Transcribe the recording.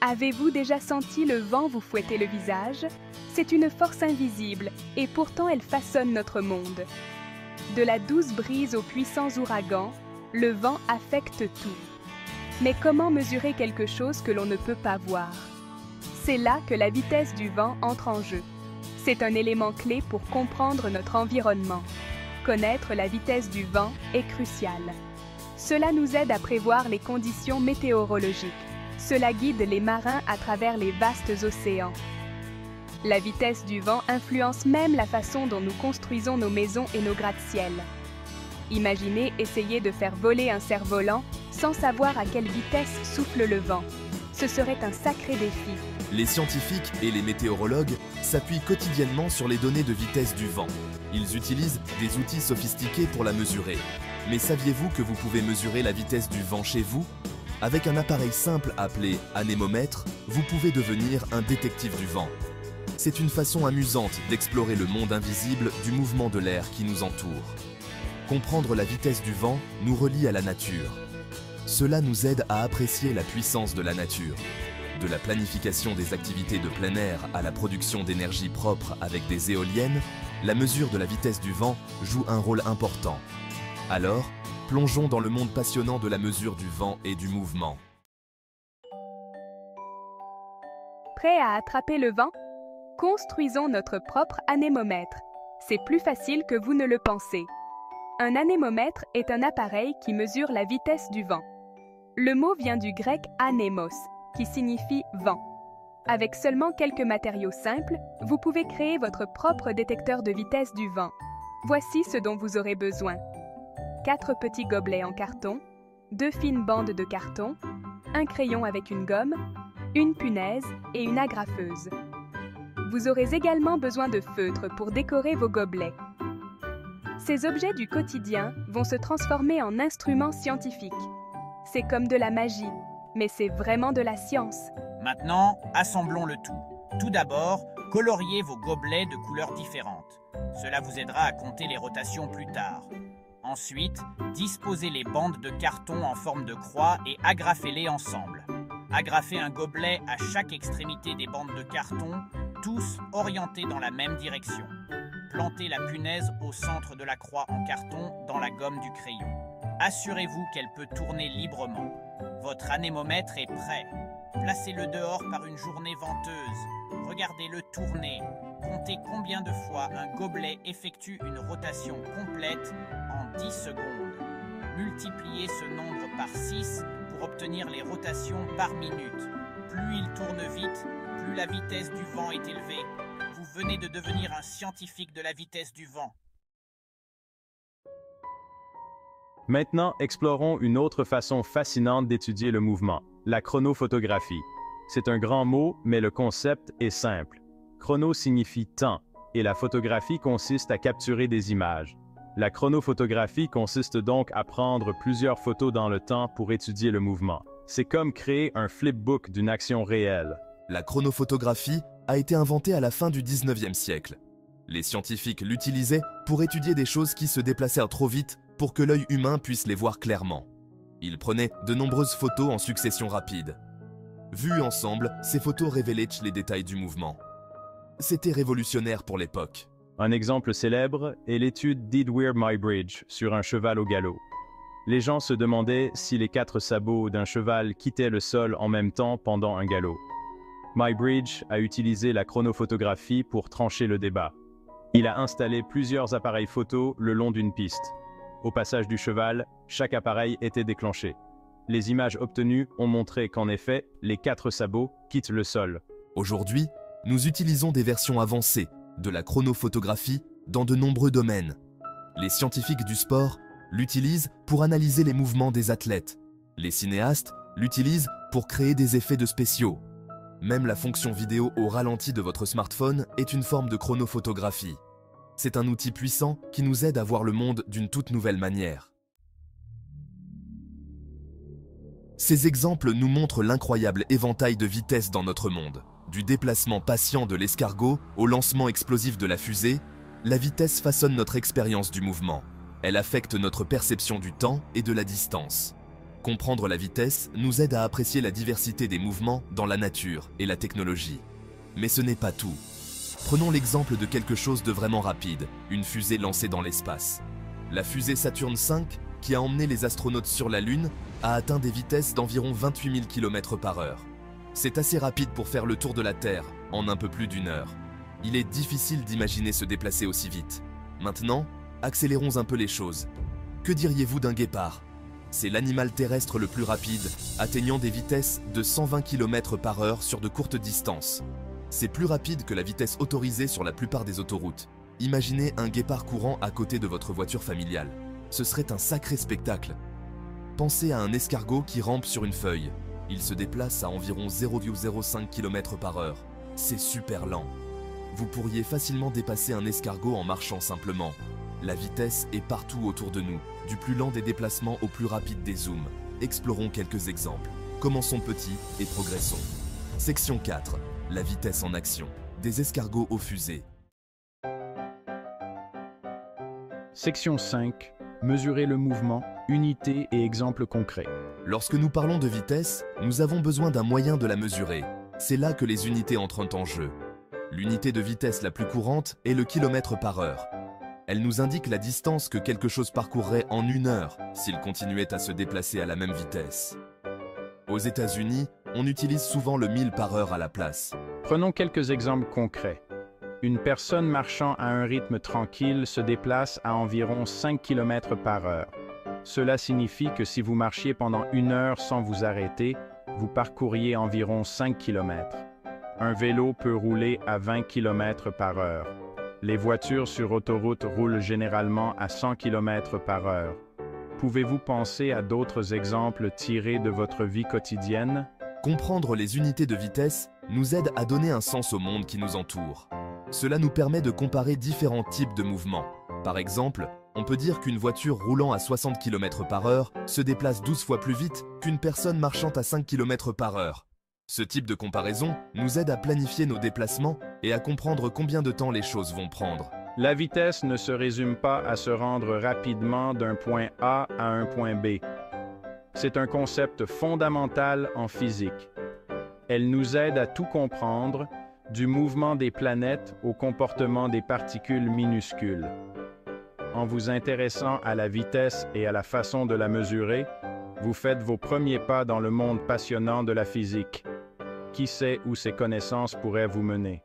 Avez-vous déjà senti le vent vous fouetter le visage? C'est une force invisible et pourtant elle façonne notre monde. De la douce brise aux puissants ouragans, le vent affecte tout. Mais comment mesurer quelque chose que l'on ne peut pas voir? C'est là que la vitesse du vent entre en jeu. C'est un élément clé pour comprendre notre environnement. Connaître la vitesse du vent est crucial. Cela nous aide à prévoir les conditions météorologiques. Cela guide les marins à travers les vastes océans. La vitesse du vent influence même la façon dont nous construisons nos maisons et nos gratte-ciel. Imaginez essayer de faire voler un cerf-volant sans savoir à quelle vitesse souffle le vent. Ce serait un sacré défi. Les scientifiques et les météorologues s'appuient quotidiennement sur les données de vitesse du vent. Ils utilisent des outils sophistiqués pour la mesurer. Mais saviez-vous que vous pouvez mesurer la vitesse du vent chez vous? Avec un appareil simple appelé anémomètre, vous pouvez devenir un détective du vent. C'est une façon amusante d'explorer le monde invisible du mouvement de l'air qui nous entoure. Comprendre la vitesse du vent nous relie à la nature. Cela nous aide à apprécier la puissance de la nature. De la planification des activités de plein air à la production d'énergie propre avec des éoliennes, la mesure de la vitesse du vent joue un rôle important. Alors, plongeons dans le monde passionnant de la mesure du vent et du mouvement. Prêt à attraper le vent? Construisons notre propre anémomètre. C'est plus facile que vous ne le pensez. Un anémomètre est un appareil qui mesure la vitesse du vent. Le mot vient du grec anémos, qui signifie vent. Avec seulement quelques matériaux simples, vous pouvez créer votre propre détecteur de vitesse du vent. Voici ce dont vous aurez besoin. 4 petits gobelets en carton, 2 fines bandes de carton, un crayon avec une gomme, une punaise et une agrafeuse. Vous aurez également besoin de feutres pour décorer vos gobelets. Ces objets du quotidien vont se transformer en instruments scientifiques. C'est comme de la magie, mais c'est vraiment de la science. Maintenant, assemblons le tout. Tout d'abord, coloriez vos gobelets de couleurs différentes. Cela vous aidera à compter les rotations plus tard. Ensuite, disposez les bandes de carton en forme de croix et agrafez-les ensemble. Agrafez un gobelet à chaque extrémité des bandes de carton, tous orientés dans la même direction. Plantez la punaise au centre de la croix en carton dans la gomme du crayon. Assurez-vous qu'elle peut tourner librement. Votre anémomètre est prêt. Placez-le dehors par une journée venteuse. Regardez-le tourner. Comptez combien de fois un gobelet effectue une rotation complète en 10 secondes. Multipliez ce nombre par 6 pour obtenir les rotations par minute. Plus il tourne vite, plus la vitesse du vent est élevée. Vous venez de devenir un scientifique de la vitesse du vent. Maintenant, explorons une autre façon fascinante d'étudier le mouvement, la chronophotographie. C'est un grand mot, mais le concept est simple. Chrono signifie temps, et la photographie consiste à capturer des images. La chronophotographie consiste donc à prendre plusieurs photos dans le temps pour étudier le mouvement. C'est comme créer un flipbook d'une action réelle. La chronophotographie a été inventée à la fin du 19e siècle. Les scientifiques l'utilisaient pour étudier des choses qui se déplacèrent trop vite pour que l'œil humain puisse les voir clairement. Ils prenaient de nombreuses photos en succession rapide. Vues ensemble, ces photos révélaient les détails du mouvement. C'était révolutionnaire pour l'époque. Un exemple célèbre est l'étude d'Edward Muybridge sur un cheval au galop. Les gens se demandaient si les 4 sabots d'un cheval quittaient le sol en même temps pendant un galop. Muybridge a utilisé la chronophotographie pour trancher le débat. Il a installé plusieurs appareils photo le long d'une piste. Au passage du cheval, chaque appareil était déclenché. Les images obtenues ont montré qu'en effet, les 4 sabots quittent le sol. Aujourd'hui, nous utilisons des versions avancées de la chronophotographie dans de nombreux domaines. Les scientifiques du sport l'utilisent pour analyser les mouvements des athlètes. Les cinéastes l'utilisent pour créer des effets de spéciaux. Même la fonction vidéo au ralenti de votre smartphone est une forme de chronophotographie. C'est un outil puissant qui nous aide à voir le monde d'une toute nouvelle manière. Ces exemples nous montrent l'incroyable éventail de vitesse dans notre monde. Du déplacement patient de l'escargot au lancement explosif de la fusée, la vitesse façonne notre expérience du mouvement. Elle affecte notre perception du temps et de la distance. Comprendre la vitesse nous aide à apprécier la diversité des mouvements dans la nature et la technologie. Mais ce n'est pas tout. Prenons l'exemple de quelque chose de vraiment rapide, une fusée lancée dans l'espace. La fusée Saturn V, qui a emmené les astronautes sur la Lune, a atteint des vitesses d'environ 28 000 km/h. C'est assez rapide pour faire le tour de la Terre en un peu plus d'une heure. Il est difficile d'imaginer se déplacer aussi vite. Maintenant, accélérons un peu les choses. Que diriez-vous d'un guépard ? C'est l'animal terrestre le plus rapide, atteignant des vitesses de 120 km/h sur de courtes distances. C'est plus rapide que la vitesse autorisée sur la plupart des autoroutes. Imaginez un guépard courant à côté de votre voiture familiale. Ce serait un sacré spectacle. Pensez à un escargot qui rampe sur une feuille. Il se déplace à environ 0,05 km/h. C'est super lent. Vous pourriez facilement dépasser un escargot en marchant simplement. La vitesse est partout autour de nous, du plus lent des déplacements au plus rapide des zooms. Explorons quelques exemples. Commençons petit et progressons. Section 4. La vitesse en action. Des escargots aux fusées. Section 5. Mesurer le mouvement, unité et exemples concrets. Lorsque nous parlons de vitesse, nous avons besoin d'un moyen de la mesurer. C'est là que les unités entrent en jeu. L'unité de vitesse la plus courante est le km/h. Elle nous indique la distance que quelque chose parcourrait en une heure s'il continuait à se déplacer à la même vitesse. Aux États-Unis, on utilise souvent le mile par heure à la place. Prenons quelques exemples concrets. Une personne marchant à un rythme tranquille se déplace à environ 5 km/h. Cela signifie que si vous marchiez pendant une heure sans vous arrêter, vous parcouriez environ 5 km. Un vélo peut rouler à 20 km/h. Les voitures sur autoroute roulent généralement à 100 km/h. Pouvez-vous penser à d'autres exemples tirés de votre vie quotidienne? Comprendre les unités de vitesse nous aide à donner un sens au monde qui nous entoure. Cela nous permet de comparer différents types de mouvements. Par exemple, on peut dire qu'une voiture roulant à 60 km/h se déplace 12 fois plus vite qu'une personne marchant à 5 km/h. Ce type de comparaison nous aide à planifier nos déplacements et à comprendre combien de temps les choses vont prendre. La vitesse ne se résume pas à se rendre rapidement d'un point A à un point B. C'est un concept fondamental en physique. Elle nous aide à tout comprendre, du mouvement des planètes au comportement des particules minuscules. En vous intéressant à la vitesse et à la façon de la mesurer, vous faites vos premiers pas dans le monde passionnant de la physique. Qui sait où ces connaissances pourraient vous mener?